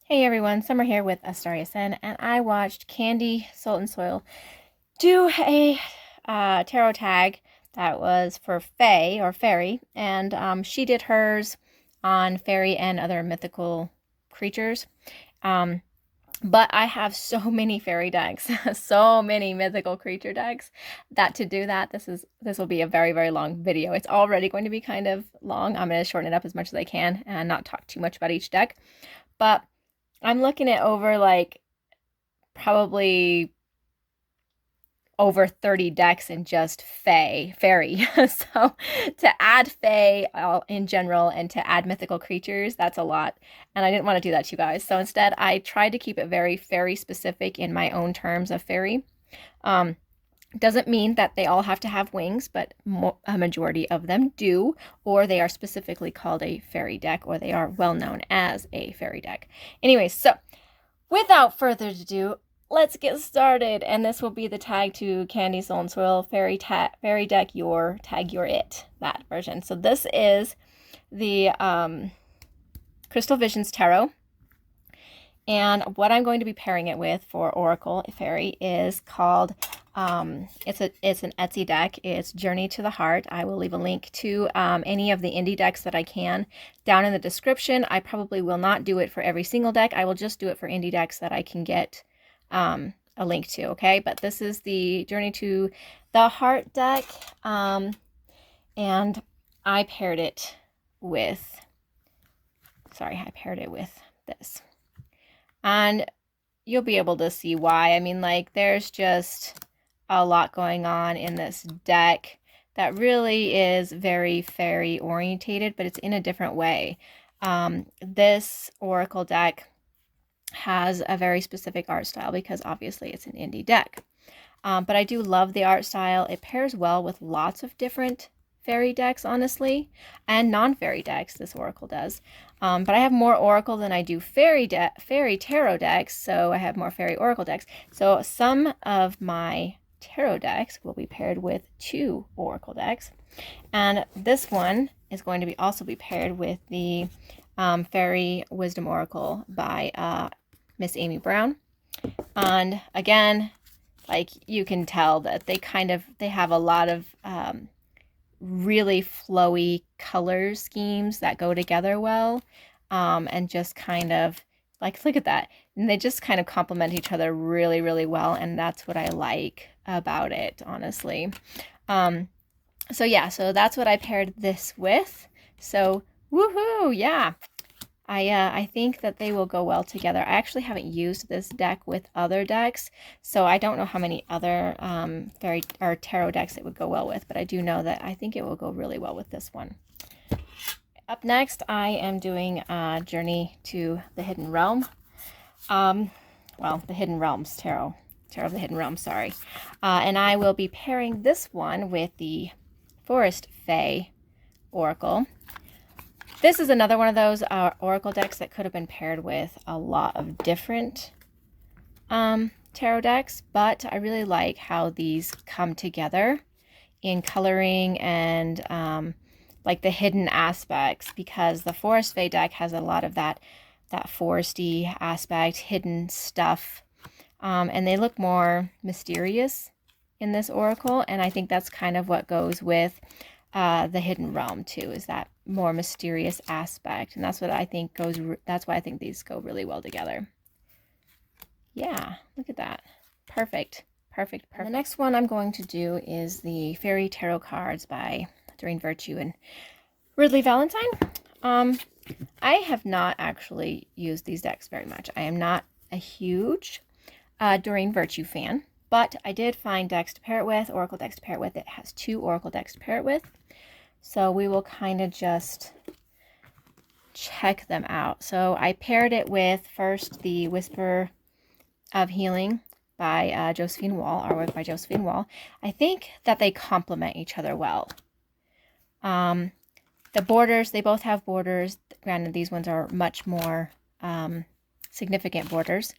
Hey everyone, Summer here with AstariaSen, and I watched Candy, Salt and Soil do a tarot tag that was for Fae or Fairy, and she did hers on fairy and other mythical creatures. Um, but I have so many fairy decks, so many mythical creature decks that to do that, this will be a very, very long video. It's already going to be kind of long. I'm going to shorten it up as much as I can and not talk too much about each deck. But I'm looking at over like probably over 30 decks in just fairy. So to add Fae in general and to add mythical creatures, that's a lot. And I didn't want to do that to you guys. So instead, I tried to keep it very fairy specific in my own terms of fairy. Doesn't mean that they all have to have wings, but a majority of them do, or they are specifically called a fairy deck, or they are well known as a fairy deck. Anyways, so without further ado, let's get started. And this will be the tag to Candy, Soul and Soil Fairy Deck Your Tag Your It, that version. So this is the Crystal Visions Tarot. And what I'm going to be pairing it with for Oracle Fairy is called, it's an Etsy deck. It's Journey to the Heart. I will leave a link to any of the indie decks that I can down in the description. I probably will not do it for every single deck. I will just do it for indie decks that I can get a link to, okay? But this is the Journey to the Heart deck, and I paired it with, I paired it with this. And you'll be able to see why. I mean, like, there's just a lot going on in this deck that really is very fairy orientated, but it's in a different way. This Oracle deck has a very specific art style because obviously it's an indie deck. But I do love the art style. It pairs well with lots of different fairy decks, honestly, and non-fairy decks, this Oracle does. But I have more Oracle than I do fairy tarot decks, so I have more fairy Oracle decks. So some of my tarot decks will be paired with 2 Oracle decks. And this one is going to also be paired with the Fairy Wisdom Oracle by Miss Amy Brown. And again, like, you can tell that they have a lot of really flowy color schemes that go together well, and just kind of like, look at that, and they just kind of complement each other really, really well, and that's what I like about it, honestly. So yeah, so that's what I paired this with. So woohoo, yeah. I think that they will go well together. I actually haven't used this deck with other decks, so I don't know how many other fairy or tarot decks it would go well with, but I do know that I think it will go really well with this one. Up next, I am doing Journey to the Hidden Realm. Well, the Hidden Realms Tarot of the Hidden Realm, sorry. And I will be pairing this one with the Forest Fae Oracle. This is another one of those Oracle decks that could have been paired with a lot of different tarot decks, but I really like how these come together in coloring and like the hidden aspects, because the Forest Fae deck has a lot of that foresty aspect, hidden stuff, and they look more mysterious in this Oracle, and I think that's kind of what goes with the Hidden Realm too, is that more mysterious aspect, and that's what I think that's why I think these go really well together. Yeah, look at that. Perfect. And the next one I'm going to do is the Fairy Tarot cards by Doreen Virtue and Ridley Valentine. I have not actually used these decks very much. I am not a huge Doreen Virtue fan, but I did find decks to pair it with, Oracle decks to pair it with. It has 2 Oracle decks to pair it with. So we will kind of just check them out. So I paired it with first the Whisper of Healing by Josephine Wall, artwork by Josephine Wall. I think that they complement each other well. The borders, they both have borders. Granted, these ones are much more significant borders,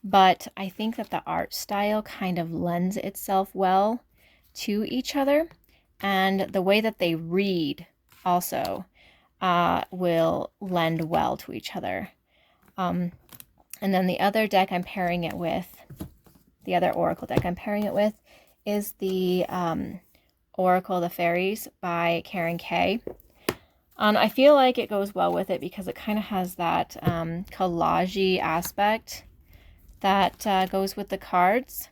but I think that the art style kind of lends itself well to each other. And the way that they read also will lend well to each other. And then the other deck I'm pairing it with, the other oracle deck I'm pairing it with, is the Oracle of the Fairies by Karen Kay. I feel like it goes well with it because it kind of has that collage-y aspect that goes with the cards.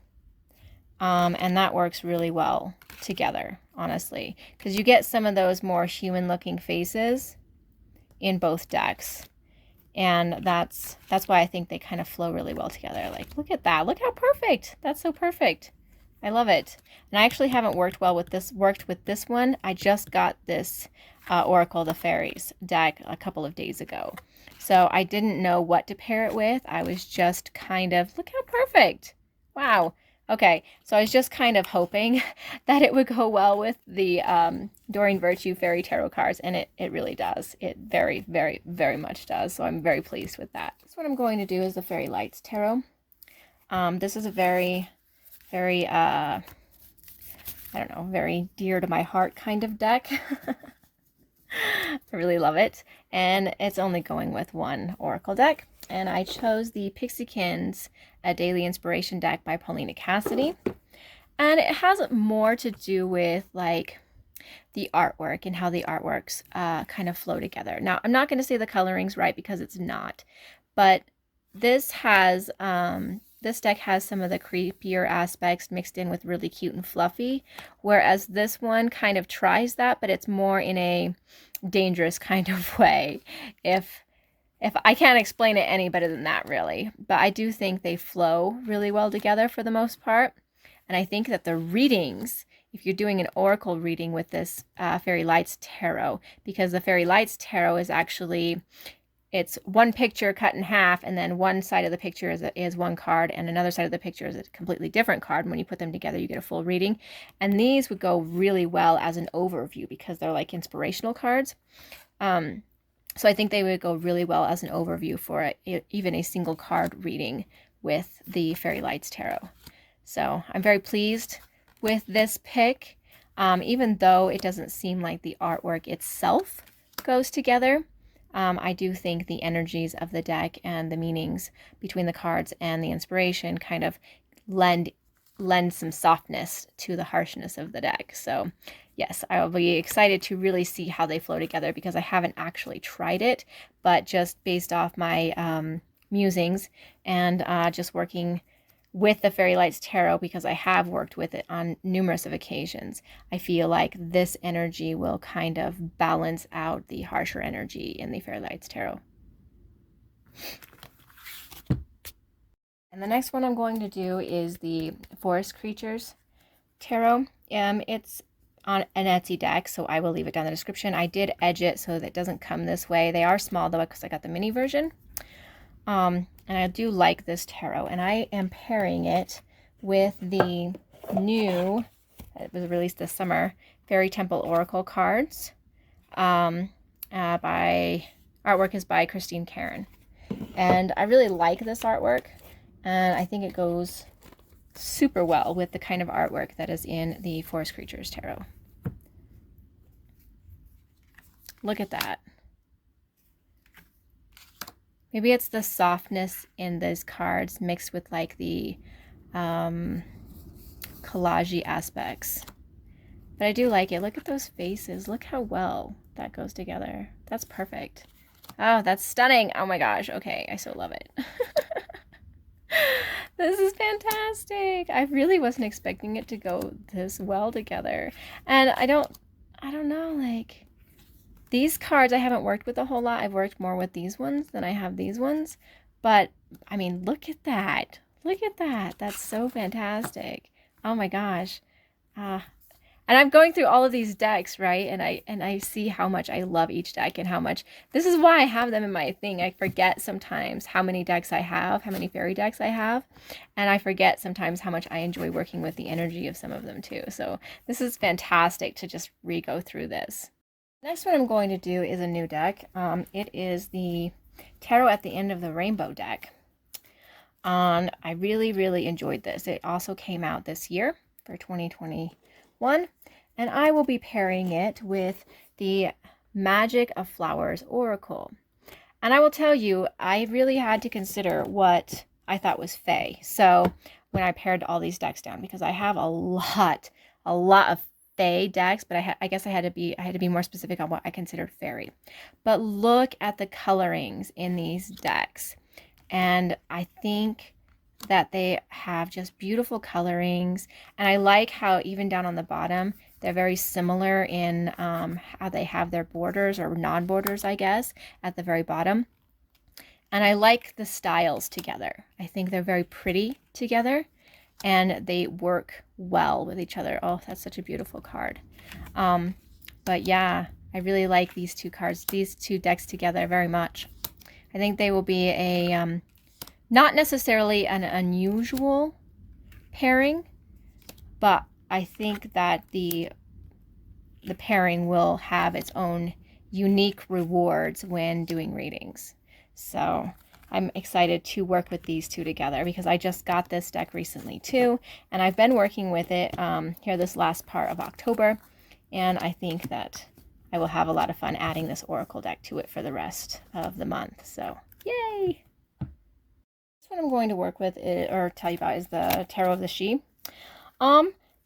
And that works really well together, honestly, because you get some of those more human-looking faces in both decks. And that's why I think they kind of flow really well together. Like, look at that. Look how perfect. That's so perfect. I love it. And I actually haven't worked with this one. I just got this Oracle of the Fairies deck a couple of days ago. So I didn't know what to pair it with. I was just kind of, look how perfect. Wow. Okay, so I was just kind of hoping that it would go well with the Doreen Virtue Fairy Tarot cards, and it really does. It very, very, very much does, so I'm very pleased with that. So what I'm going to do is the Fairy Lights Tarot. This is a very, very, I don't know, very dear to my heart kind of deck. I really love it, and it's only going with one Oracle deck. And I chose the Pixiekins, a Daily Inspiration deck by Paulina Cassidy. And it has more to do with like the artwork and how the artworks kind of flow together. Now, I'm not going to say the coloring's right because it's not, but this has this deck has some of the creepier aspects mixed in with really cute and fluffy, whereas this one kind of tries that, but it's more in a dangerous kind of way. If I can't explain it any better than that, really. But I do think they flow really well together for the most part. And I think that the readings, if you're doing an oracle reading with this Fairy Lights Tarot, because the Fairy Lights Tarot is actually, it's one picture cut in half, and then one side of the picture is one card, and another side of the picture is a completely different card. And when you put them together, you get a full reading. And these would go really well as an overview because they're like inspirational cards. So I think they would go really well as an overview for even a single card reading with the Fairy Lights Tarot. So I'm very pleased with this pick, even though it doesn't seem like the artwork itself goes together. I do think the energies of the deck and the meanings between the cards and the inspiration kind of lend some softness to the harshness of the deck. So yes, I will be excited to really see how they flow together because I haven't actually tried it, but just based off my musings and just working with the Fairy Lights Tarot, because I have worked with it on numerous of occasions, I feel like this energy will kind of balance out the harsher energy in the Fairy Lights Tarot. And the next one I'm going to do is the Forest Creatures Tarot. It's on an Etsy deck, so I will leave it down in the description. I did edge it so that it doesn't come this way. They are small though because I got the mini version. And I do like this tarot, and I am pairing it with the new, it was released this summer, Fairy Temple Oracle cards. Artwork is by Christine Karen. And I really like this artwork, and I think it goes super well with the kind of artwork that is in the Forest Creatures Tarot. Look at that. Maybe it's the softness in those cards mixed with like the collage-y aspects. But I do like it. Look at those faces. Look how well that goes together. That's perfect. Oh, that's stunning. Oh my gosh. Okay, I so love it. This is fantastic. I really wasn't expecting it to go this well together. And I don't know, like, these cards I haven't worked with a whole lot. I've worked more with these ones than I have these ones. But, I mean, look at that. Look at that. That's so fantastic. Oh my gosh. And I'm going through all of these decks, right? And I see how much I love each deck and how much, this is why I have them in my thing. I forget sometimes how many decks I have, how many fairy decks I have. And I forget sometimes how much I enjoy working with the energy of some of them too. So this is fantastic to just re-go through this. Next one I'm going to do is a new deck. It is the Tarot at the End of the Rainbow deck. I really, really enjoyed this. It also came out this year for 2021. And I will be pairing it with the Magic of Flowers Oracle. And I will tell you, I really had to consider what I thought was Fae. So when I pared all these decks down, because I have a lot of Fae decks, but I guess I had to be more specific on what I considered fairy. But look at the colorings in these decks, and I think that they have just beautiful colorings. And I like how even down on the bottom, they're very similar in how they have their borders or non-borders, I guess, at the very bottom. And I like the styles together. I think they're very pretty together and they work well with each other. Oh, that's such a beautiful card. But yeah, I really like these two cards, these two decks together very much. I think they will be a not necessarily an unusual pairing, but I think that the pairing will have its own unique rewards when doing readings. So I'm excited to work with these two together because I just got this deck recently too, and I've been working with it here this last part of October, and I think that I will have a lot of fun adding this Oracle deck to it for the rest of the month. So yay! What I'm going to work with or tell you about is the Tarot of the She.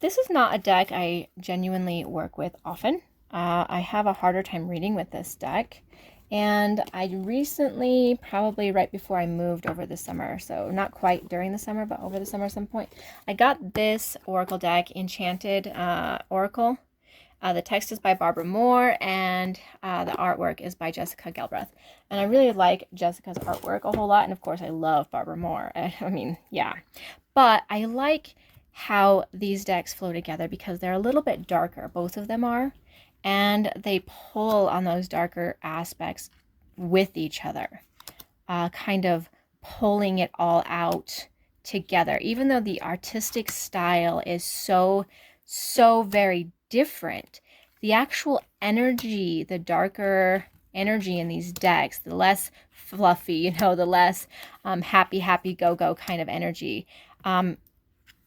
This is not a deck I genuinely work with often. I have a harder time reading with this deck, and I recently, probably right before I moved over the summer, so not quite during the summer, but over the summer at some point, I got this Oracle deck, Enchanted Oracle. The text is by Barbara Moore, and the artwork is by Jessica Galbraith. And I really like Jessica's artwork a whole lot, and of course I love Barbara Moore. I mean, yeah. But I like how these decks flow together because they're a little bit darker, both of them are, and they pull on those darker aspects with each other, kind of pulling it all out together. Even though the artistic style is so very different, the actual energy, the darker energy in these decks, the less fluffy, the less happy go kind of energy,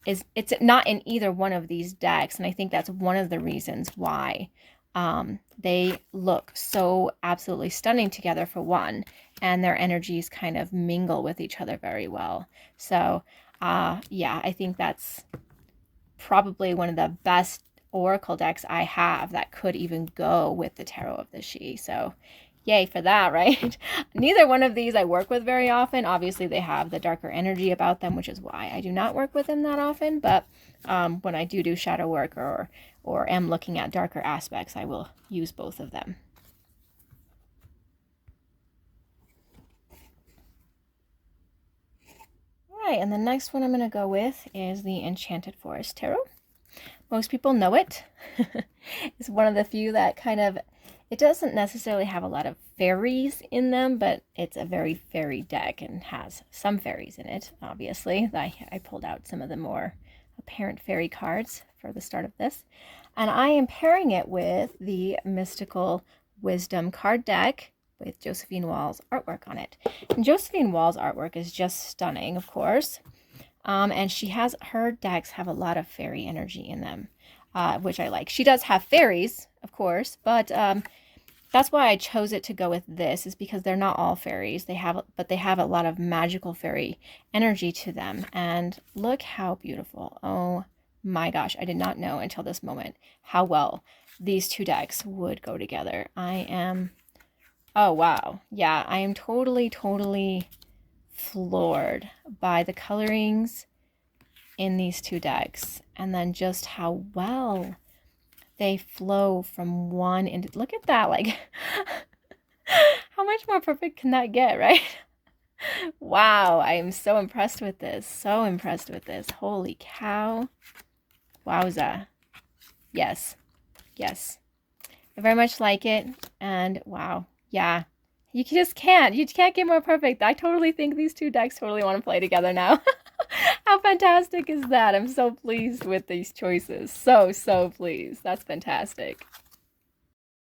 it's not in either one of these decks. And I think that's one of the reasons why they look so absolutely stunning together, for one, and their energies kind of mingle with each other very well. So yeah, I think that's probably one of the best Oracle decks I have that could even go with the Tarot of the She. So yay for that, right? Neither one of these I work with very often. Obviously they have the darker energy about them, which is why I do not work with them that often. But when I do shadow work or am looking at darker aspects, I will use both of them. All right, and the next one I'm going to go with is the Enchanted Forest Tarot. Most people know it. It's one of the few that kind of, it doesn't necessarily have a lot of fairies in them, but it's a very fairy deck and has some fairies in it, obviously. I pulled out some of the more apparent fairy cards for the start of this. And I am pairing it with the Mystical Wisdom card deck with Josephine Wall's artwork on it. And Josephine Wall's artwork is just stunning, of course. And her decks have a lot of fairy energy in them, which I like. She does have fairies, of course, but that's why I chose it to go with this, is because they're not all fairies. But they have a lot of magical fairy energy to them. And look how beautiful. Oh my gosh, I did not know until this moment how well these two decks would go together. Oh wow. Yeah, I am totally floored by the colorings in these two decks, and then just how well they flow from one into, look at that, like how much more perfect can that get, right? Wow, I am so impressed with this, holy cow. Wowza. Yes, I very much like it. And wow, yeah, you can't get more perfect. I totally think these two decks totally want to play together now. How fantastic is that? I'm so pleased with these choices. So pleased. That's fantastic.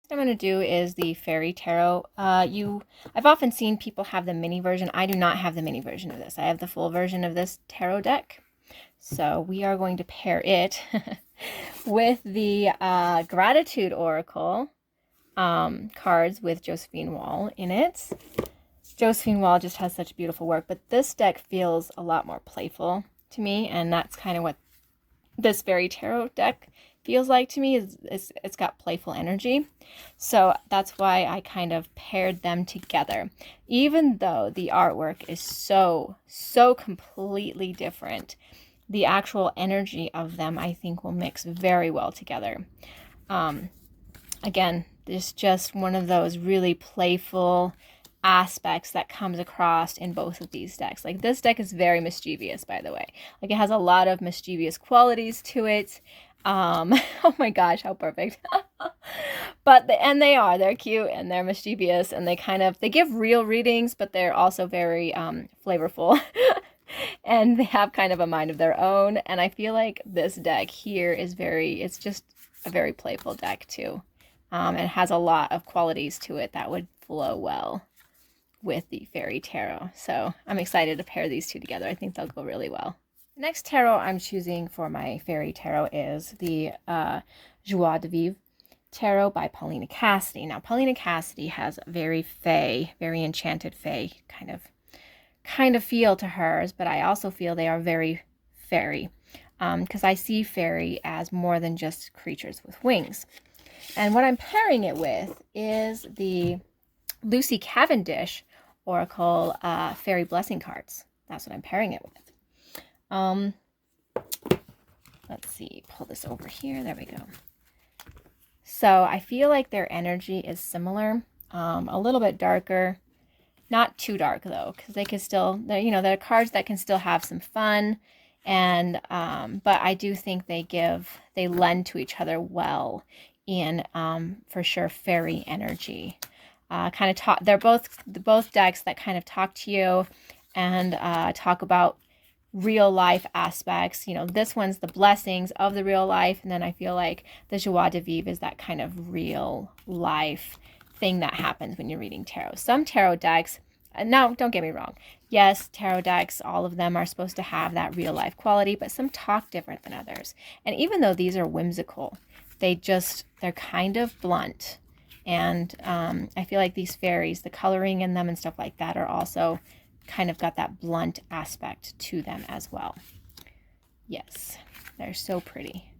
What I'm going to do is the Fairy Tarot. I've often seen people have the mini version. I do not have the mini version of this. I have the full version of this tarot deck. So we are going to pair it with the Gratitude Oracle cards with Josephine Wall in it. Josephine Wall just has such beautiful work, but this deck feels a lot more playful to me, and that's kind of what this Fairy Tarot deck feels like to me. It's got playful energy. So that's why I kind of paired them together. Even though the artwork is so completely different, the actual energy of them, I think, will mix very well together. Again, there's just one of those really playful aspects that comes across in both of these decks. Like, this deck is very mischievous, by the way. Like, it has a lot of mischievous qualities to it. Oh my gosh, how perfect. But they're cute and they're mischievous, and they give real readings, but they're also very flavorful. And they have kind of a mind of their own. And I feel like this deck here is it's just a very playful deck too. It has a lot of qualities to it that would flow well with the Fairy Tarot. So I'm excited to pair these two together. I think they'll go really well. The next tarot I'm choosing for my Fairy Tarot is the Joie de Vivre Tarot by Paulina Cassidy. Now, Paulina Cassidy has a very Fae, very enchanted Fae kind of feel to hers, but I also feel they are very fairy, because I see fairy as more than just creatures with wings. And what I'm pairing it with is the Lucy Cavendish Oracle Fairy Blessing cards. That's what I'm pairing it with. Let's see, pull this over here. There we go. So I feel like their energy is similar, a little bit darker. Not too dark though, because they could still, they're cards that can still have some fun, and but I do think they lend to each other well in for sure fairy energy. They're both decks that kind of talk to you and talk about real life aspects. This one's the blessings of the real life, and then I feel like the Joie de Vivre is that kind of real life thing that happens when you're reading tarot. Some tarot decks, now don't get me wrong, yes, tarot decks, all of them are supposed to have that real life quality, but some talk different than others. And even though these are whimsical, they're kind of blunt. And I feel like these fairies, the coloring in them and stuff like that, are also kind of got that blunt aspect to them as well. Yes, they're so pretty.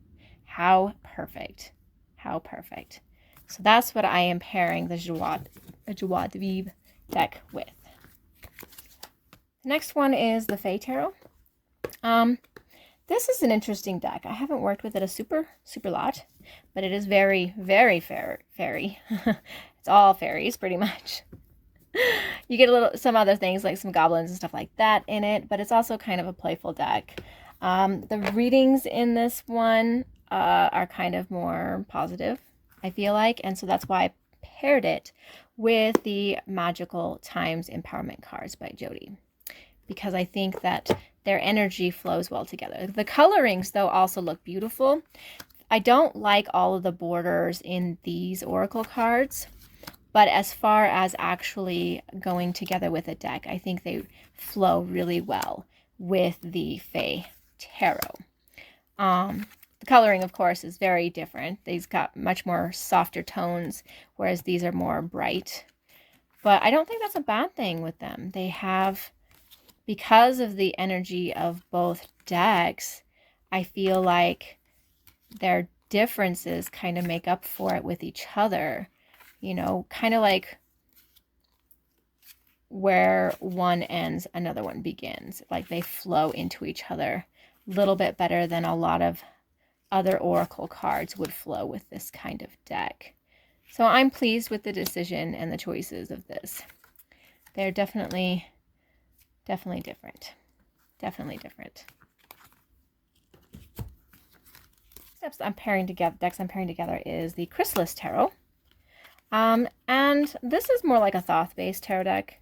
How perfect. How perfect. So that's what I am pairing the Joie de Vivre deck with. The next one is the Fae Tarot. This is an interesting deck. I haven't worked with it a super lot, but it is very, very fairy. It's all fairies, pretty much. You get some other things like some goblins and stuff like that in it, but it's also kind of a playful deck. The readings in this one are kind of more positive, I feel like, and so that's why I paired it with the Magical Times Empowerment cards by Joie, because I think that their energy flows well together. The colorings, though, also look beautiful. I don't like all of the borders in these oracle cards, but as far as actually going together with a deck, I think they flow really well with the Fae Tarot. The coloring, of course, is very different. These got much more softer tones, whereas these are more bright. But I don't think that's a bad thing with them. They have, because of the energy of both decks, I feel like their differences kind of make up for it with each other. Kind of like where one ends, another one begins. Like, they flow into each other a little bit better than a lot of other oracle cards would flow with this kind of deck. So I'm pleased with the decision and the choices of this. They're definitely different. Definitely different. Decks I'm pairing together is the Chrysalis Tarot. And this is more like a Thoth-based tarot deck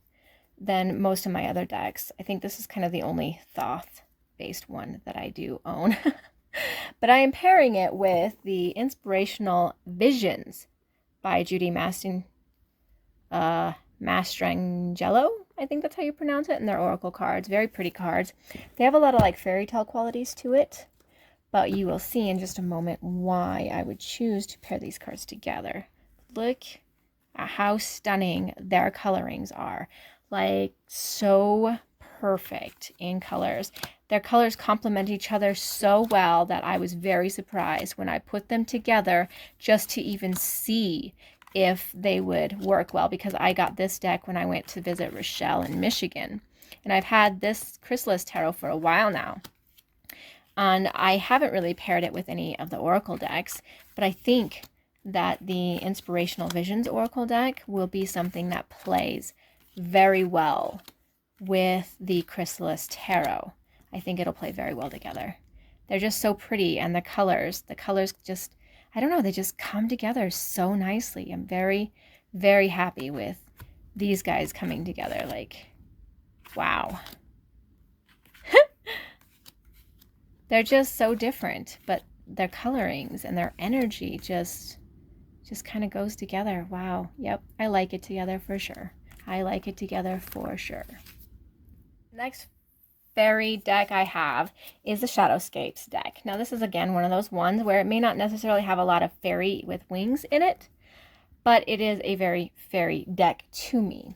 than most of my other decks. I think this is kind of the only Thoth-based one that I do own. But I am pairing it with the Inspirational Visions by Judy Mastrangelo. I think that's how you pronounce it. And they're oracle cards. Very pretty cards. They have a lot of like fairy tale qualities to it. But you will see in just a moment why I would choose to pair these cards together. Look at how stunning their colorings are. like so perfect in colors. Their colors complement each other so well that I was very surprised when I put them together just to even see if they would work well, because I got this deck when I went to visit Rochelle in Michigan. And I've had this Chrysalis Tarot for a while now. And I haven't really paired it with any of the Oracle decks, but I think that the Inspirational Visions Oracle deck will be something that plays very well with the Chrysalis Tarot. I think it'll play very well together. They're just so pretty, and the colors just, I don't know, they just come together so nicely. I'm very, very happy with these guys coming together. Like, wow. They're just so different, but their colorings and their energy just kind of goes together. Wow. Yep. I like it together for sure. I like it together for sure. Next fairy deck I have is the Shadowscapes deck. Now this is again one of those ones where it may not necessarily have a lot of fairy with wings in it, but it is a very fairy deck to me.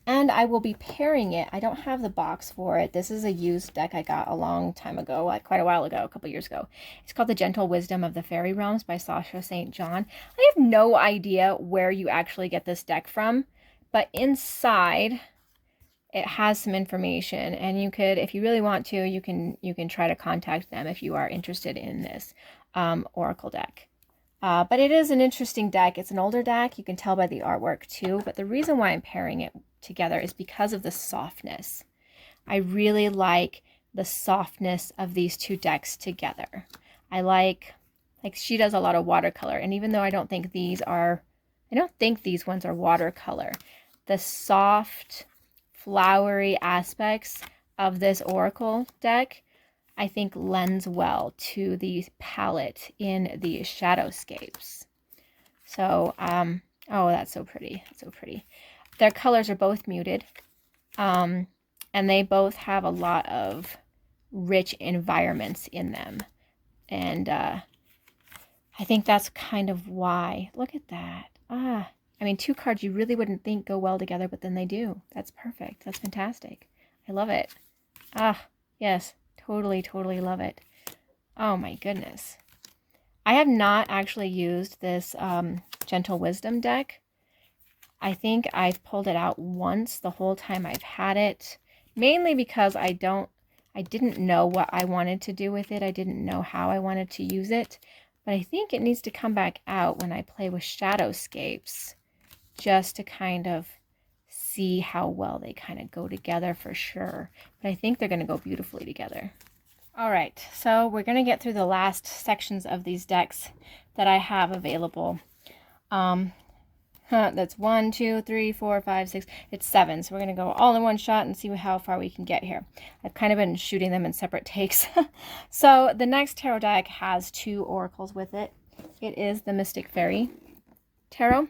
And I will be pairing it. I don't have the box for it. This is a used deck I got a long time ago, like quite a while ago, a couple years ago. It's called The Gentle Wisdom of the Fairy Realms by Sasha St. John. I have no idea where you actually get this deck from, but inside it has some information, and you could, if you really want to, you can try to contact them if you are interested in this Oracle deck. But it is an interesting deck. It's an older deck. You can tell by the artwork too, but the reason why I'm pairing it together is because of the softness. I really like the softness of these two decks together. I like she does a lot of watercolor, and even though I don't think these ones are watercolor, the soft, flowery aspects of this Oracle deck I think lends well to the palette in the Shadowscapes. So, oh, that's so pretty. That's so pretty. Their colors are both muted, and they both have a lot of rich environments in them. And I think that's kind of why. Look at that. I mean, two cards you really wouldn't think go well together, but then they do. That's perfect. That's fantastic. I love it. Yes. Totally, totally love it. Oh my goodness. I have not actually used this Gentle Wisdom deck. I think I've pulled it out once the whole time I've had it, mainly because I didn't know what I wanted to do with it. I didn't know how I wanted to use it, but I think it needs to come back out when I play with Shadowscapes, just to kind of see how well they kind of go together for sure. But I think they're going to go beautifully together. All right, so we're going to get through the last sections of these decks that I have available. That's 1, 2, 3, 4, 5, 6. It's 7. So we're going to go all in one shot and see how far we can get here. I've kind of been shooting them in separate takes. So the next tarot deck has 2 oracles with it. It is the Mystic Fairy Tarot.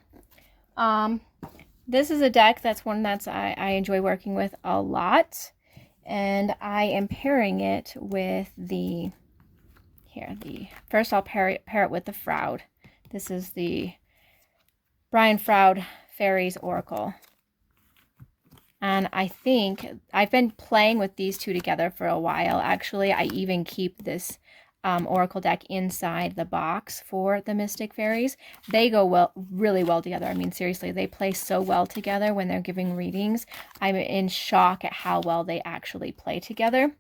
This is a deck that's one that's I enjoy working with a lot, and I am pairing it with first I'll pair it with the Froud. This is the Brian Froud Fairies Oracle. And I think I've been playing with these two together for a while. Actually, I even keep this Oracle deck inside the box for the Mystic Fairies. They go really well together. I mean, seriously, they play so well together when they're giving readings. I'm in shock at how well they actually play together.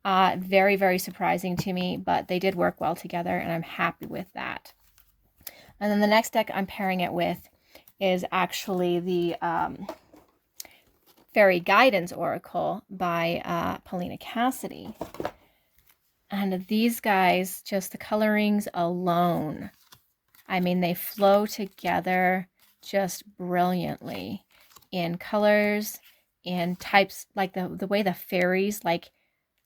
Very, very surprising to me, but they did work well together, and I'm happy with that. And then the next deck I'm pairing it with is actually the Fairy Guidance Oracle by Paulina Cassidy. And these guys, just the colorings alone, I mean, they flow together just brilliantly in colors, in types, like the way the fairies, like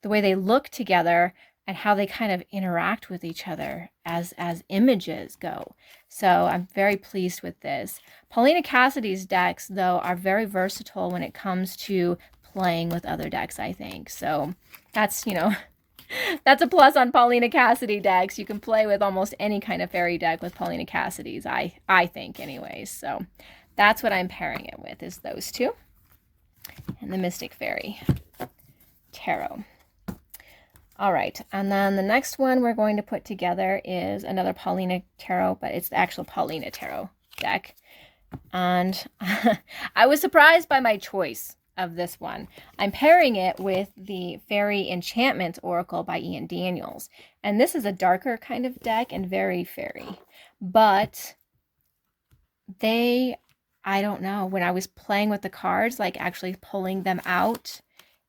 the way they look together and how they kind of interact with each other as images go. So I'm very pleased with this. Paulina Cassidy's decks, though, are very versatile when it comes to playing with other decks, I think. So that's, that's a plus on Paulina Cassidy decks. You can play with almost any kind of fairy deck with Paulina Cassidy's, I think anyways. So that's what I'm pairing it with, is those two. and the Mystic Fairy Tarot. All right, and then the next one we're going to put together is another Paulina Tarot, but it's the actual Paulina Tarot deck. And I was surprised by my choice of this one. I'm pairing it with the Fairy Enchantment Oracle by Ian Daniels. And this is a darker kind of deck and very fairy. But I don't know, when I was playing with the cards, like actually pulling them out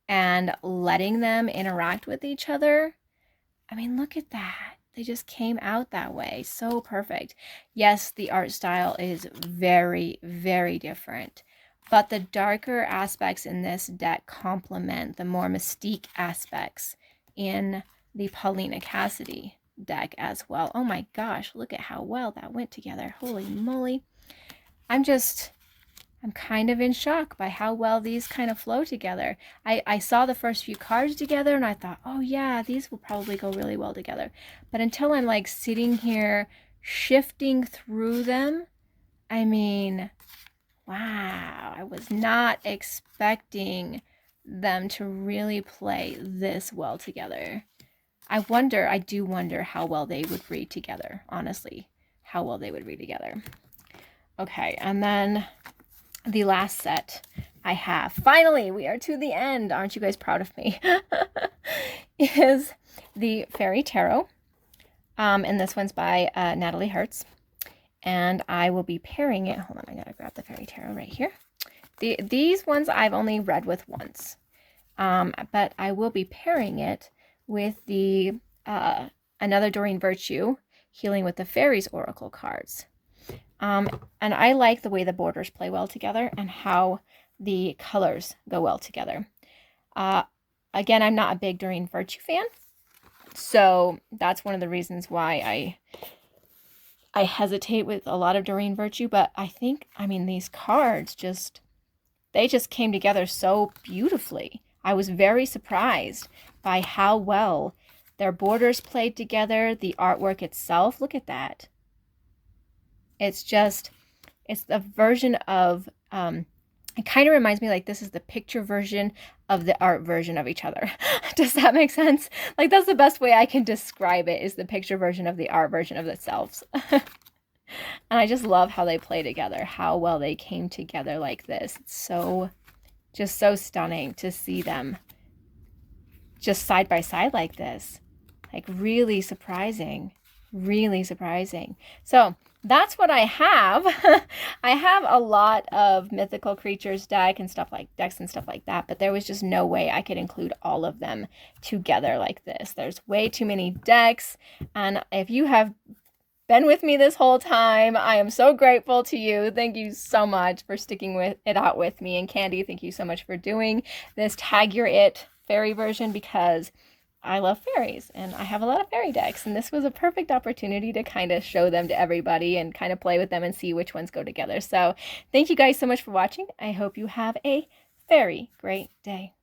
and letting them interact with each other, I mean, look at that. They just came out that way. So perfect. Yes, the art style is very, very different. But the darker aspects in this deck complement the more mystique aspects in the Paulina Cassidy deck as well. Oh my gosh, look at how well that went together. Holy moly. I'm kind of in shock by how well these kind of flow together. I saw the first few cards together and I thought, oh yeah, these will probably go really well together. But until I'm like sitting here shifting through them, I mean, wow, I was not expecting them to really play this well together. I do wonder how well they would read together, honestly, how well they would read together. Okay, and then the last set I have, finally, we are to the end, aren't you guys proud of me, is the Fairy Tarot, and this one's by Natalie Hertz, and I will be pairing it, hold on, I gotta grab the Fairy Tarot right here. These ones I've only read with once, but I will be pairing it with the Another Doreen Virtue, Healing with the Fairies Oracle cards. And I like the way the borders play well together and how the colors go well together. Again, I'm not a big Doreen Virtue fan, so that's one of the reasons why I hesitate with a lot of Doreen Virtue, but I mean, these cards they just came together so beautifully. I was very surprised by how well their borders played together, the artwork itself, look at that. It's the version of, it kind of reminds me like this is the picture version of the art version of each other. Does that make sense? Like that's the best way I can describe it, is the picture version of the art version of themselves. And I just love how they play together, how well they came together like this. It's just so stunning to see them just side by side like this. Like really surprising, really surprising. So that's what I have. I have a lot of mythical creatures decks and stuff like that, but there was just no way I could include all of them together like this. There's way too many decks, and if you have been with me this whole time, I am so grateful to you. Thank you so much for sticking with it out with me. And Candy, thank you so much for doing this Tag Your It fairy version, because I love fairies and I have a lot of fairy decks, and this was a perfect opportunity to kind of show them to everybody and kind of play with them and see which ones go together. So thank you guys so much for watching. I hope you have a very great day.